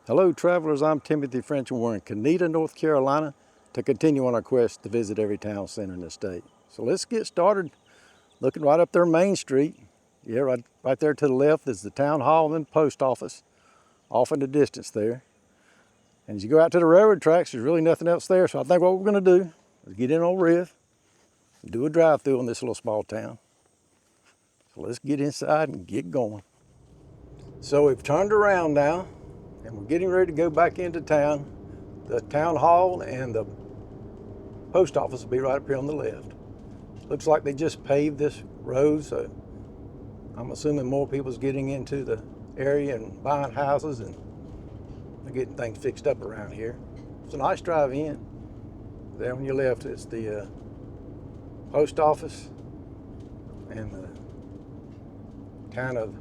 Hello travelers, I'm Timothy French and we're in Conetoe, North Carolina to continue on our quest to visit every town center in the state. So let's get started looking right up there Main Street. Yeah, right there to the left is the town hall and post office, off in the distance there. And as you go out to the railroad tracks, there's really nothing else there. So I think what we're gonna do is get in on Riv and do a drive-through in this little small town. So let's get inside and get going. So we've turned around now and we're getting ready to go back into town. The town hall and the post office will be right up here on the left. Looks like they just paved this road, so I'm assuming more people's getting into the area and buying houses and they're getting things fixed up around here. It's a nice drive in. There on your left is the post office and the kind of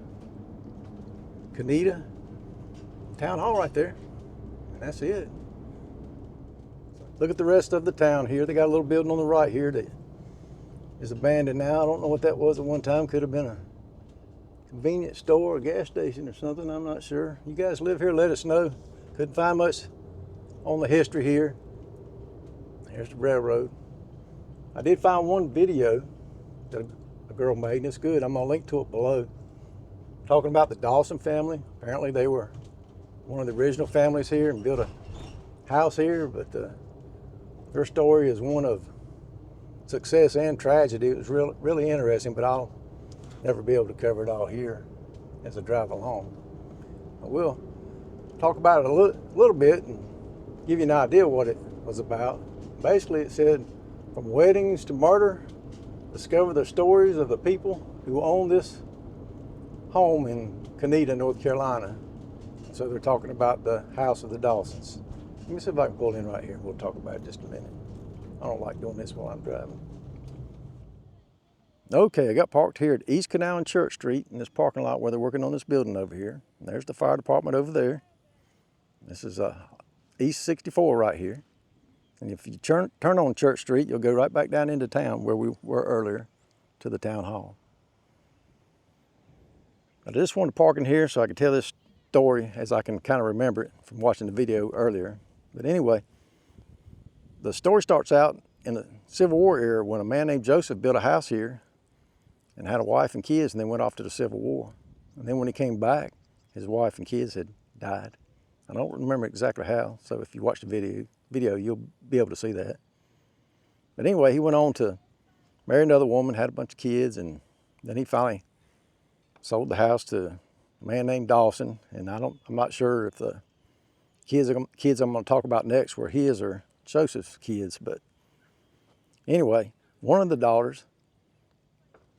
Conetoe town hall right there. And that's it. Look at the rest of the town here. They got a little building on the right here that is abandoned now. I don't know what that was at one time. Could have been a convenience store or gas station or something. I'm not sure. You guys live here, let us know. Couldn't find much on the history here. Here's the railroad. I did find one video that a girl made, and it's good. I'm gonna link to it below. Talking about the Dawson family. Apparently they were one of the original families here and built a house here, but their story is one of success and tragedy. It was really interesting, but I'll never be able to cover it all here as I drive along. I will talk about it a little bit and give you an idea what it was about. Basically, it said, from weddings to murder, discover the stories of the people who own this home in Conetoe, North Carolina. So they're talking about the house of the Dawsons. Let me see if I can pull in right here. We'll talk about it in just a minute. I don't like doing this while I'm driving. Okay, I got parked here at East Canal and Church Street in this parking lot where they're working on this building over here. And there's the fire department over there. This is East 64 right here. And if you turn on Church Street, you'll go right back down into town where we were earlier to the town hall. I just wanted to park in here so I could tell this story as I can kind of remember it from watching the video earlier. But anyway, the story starts out in the Civil War era when a man named Joseph built a house here and had a wife and kids and then went off to the Civil War. And then when he came back, his wife and kids had died. I don't remember exactly how, so if you watch the video, you'll be able to see that. But anyway, he went on to marry another woman, had a bunch of kids, and then he finally sold the house to a man named Dawson. And I'm not sure if the kids I'm going to talk about next were his or Joseph's kids, but anyway, one of the daughters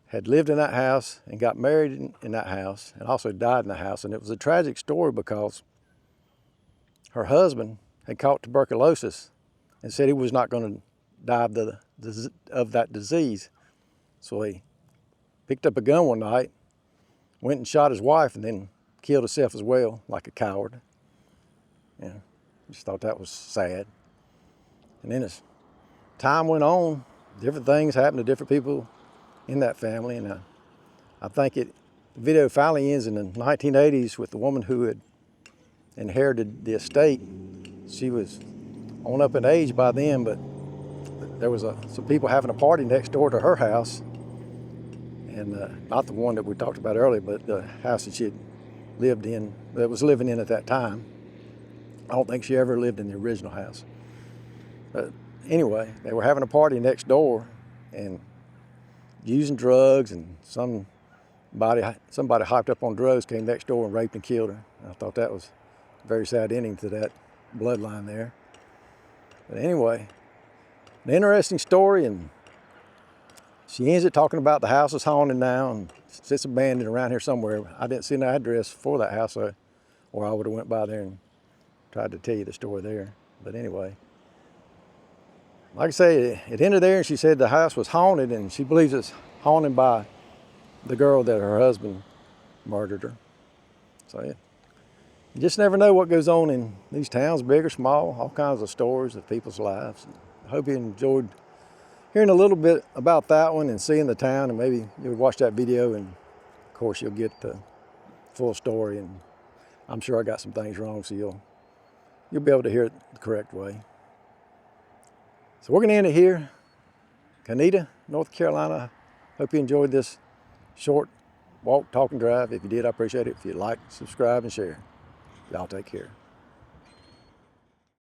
had lived in that house and got married in that house and also died in the house. And it was a tragic story because her husband had caught tuberculosis and said he was not going to die of that disease. So he picked up a gun one night, went and shot his wife, and then killed himself as well, like a coward. Yeah, just thought that was sad. And then as time went on, different things happened to different people in that family. And I think the video finally ends in the 1980s with the woman who had inherited the estate. She was on up in age by then, but there was some people having a party next door to her house. And not the one that we talked about earlier, but the house that she had was living in at that time. I don't think she ever lived in the original house. But anyway, they were having a party next door and using drugs, and somebody hyped up on drugs came next door and raped and killed her. I thought that was a very sad ending to that bloodline there. But anyway, an interesting story, and she ends it talking about the house is haunted now and sits abandoned around here somewhere. I didn't see an address for that house, or I would have went by there and tried to tell you the story there. But anyway, like I say, it ended there, and she said the house was haunted, and she believes it's haunted by the girl that her husband murdered her. So yeah, you just never know what goes on in these towns, big or small, all kinds of stories of people's lives. I hope you enjoyed hearing a little bit about that one and seeing the town, and maybe you'll watch that video and of course you'll get the full story. And I'm sure I got some things wrong, so you'll you'll be able to hear it the correct way. So we're going to end it here. Conetoe, North Carolina. Hope you enjoyed this short walk, talk, and drive. If you did, I appreciate it. If you like, subscribe, and share. Y'all take care.